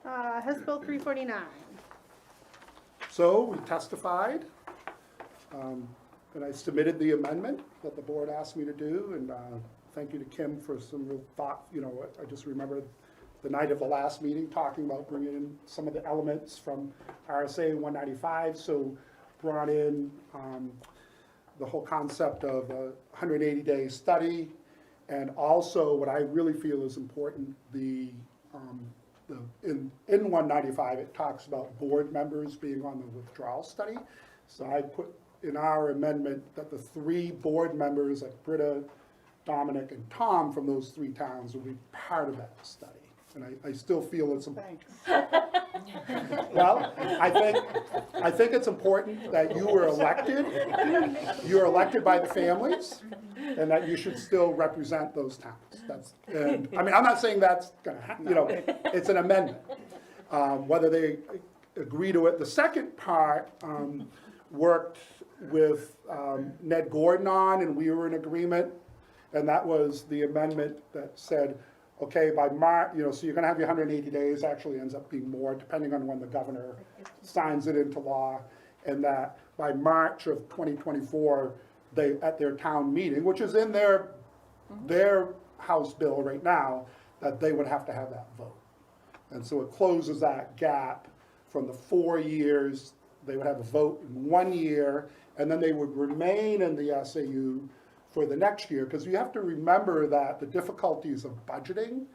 House Bill 349. So we testified, and I submitted the amendment that the board asked me to do, and thank you to Kim for some real thought. I just remember the night of the last meeting talking about bringing in some of the elements from RSA 195, so brought in the whole concept of a 180-day study, and also what I really feel is important, in 195 it talks about board members being on the withdrawal study. So I put in our amendment that the 3 board members, like Britta, Dominic, and Tom from those 3 towns will be part of that study. And I still feel it's important. Well, I think it's important that you were elected. You're elected by the families, and that you should still represent those towns. I'm not saying that's going to happen. It's an amendment. Whether they agree to it. The second part worked with Ned Gordon on, and we were in agreement. And that was the amendment that said, okay, by March, so you're going to have your 180 days, actually ends up being more, depending on when the governor signs it into law, and that by March of 2024, they, at their town meeting, which is in their House bill right now, that they would have to have that vote. And so it closes that gap from the 4 years, they would have a vote in 1 year, and then they would remain in the SAU for the next year, because you have to remember that the difficulties of budgeting.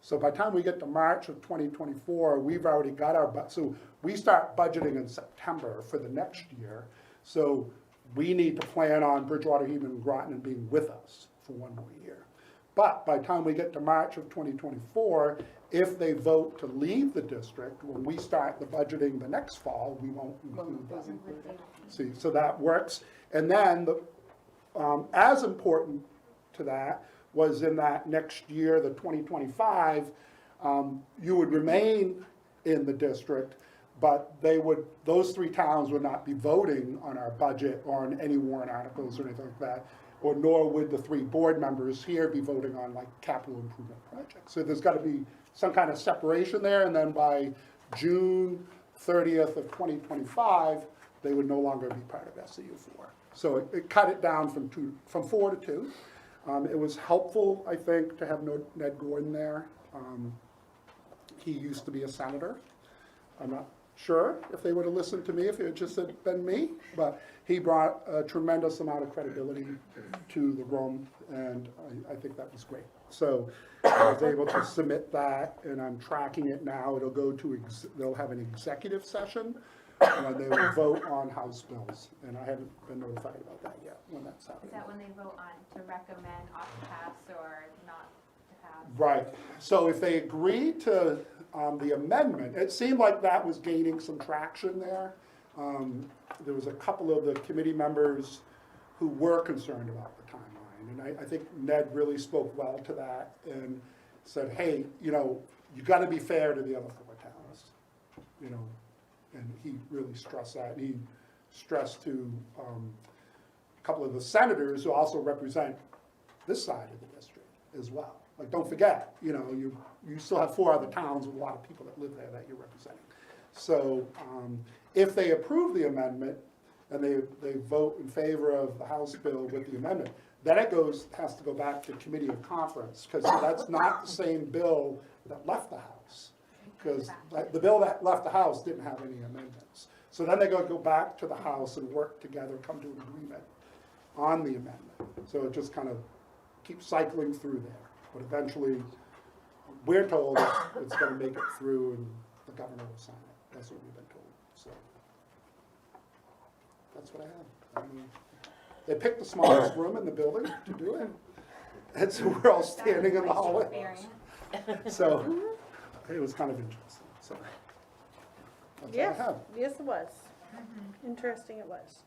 So by the time we get to March of 2024, we've already got our budget. So we start budgeting in September for the next year. So we need to plan on Bridgewater, Hebron, and Groton being with us for 1 more year. But by the time we get to March of 2024, if they vote to leave the district, when we start the budgeting the next fall, we won't include them. See, so that works. And then as important to that was in that next year, the 2025, you would remain in the district, but those 3 towns would not be voting on our budget or on any warrant articles or anything like that, or nor would the 3 board members here be voting on like capital improvement projects. So there's got to be some kind of separation there, and then by June 30th of 2025, they would no longer be part of SAU4. So it cut it down from 4 to 2. It was helpful, I think, to have Ned Gordon there. He used to be a senator. I'm not sure if they would have listened to me if it had just been me, but he brought a tremendous amount of credibility to the room, and I think that was great. So I was able to submit that, and I'm tracking it now. It'll go to, they'll have an executive session, and they will vote on House bills, and I haven't been notified about that yet, when that's happening. Is that when they vote on to recommend off to pass or not to pass? Right. So if they agree to the amendment, it seemed like that was gaining some traction there. There was a couple of the committee members who were concerned about the timeline, and I think Ned really spoke well to that and said, hey, you got to be fair to the other 4 towns, and he really stressed that. And he stressed to a couple of the senators who also represent this side of the district as well. Like, don't forget, you still have 4 other towns with a lot of people that live there that you're representing. So if they approve the amendment and they vote in favor of the House bill with the amendment, then it has to go back to committee of conference, because that's not the same bill that left the House. Because the bill that left the House didn't have any amendments. So then they go back to the House and work together, come to an agreement on the amendment. So it just kind of keeps cycling through there. But eventually, we're told it's going to make it through and the governor will sign it. That's what we've been told. So that's what I have. They picked the smallest room in the building to do it. And so we're all standing in the hallway. So it was kind of interesting. So that's what I have. Yes, it was. Interesting it was.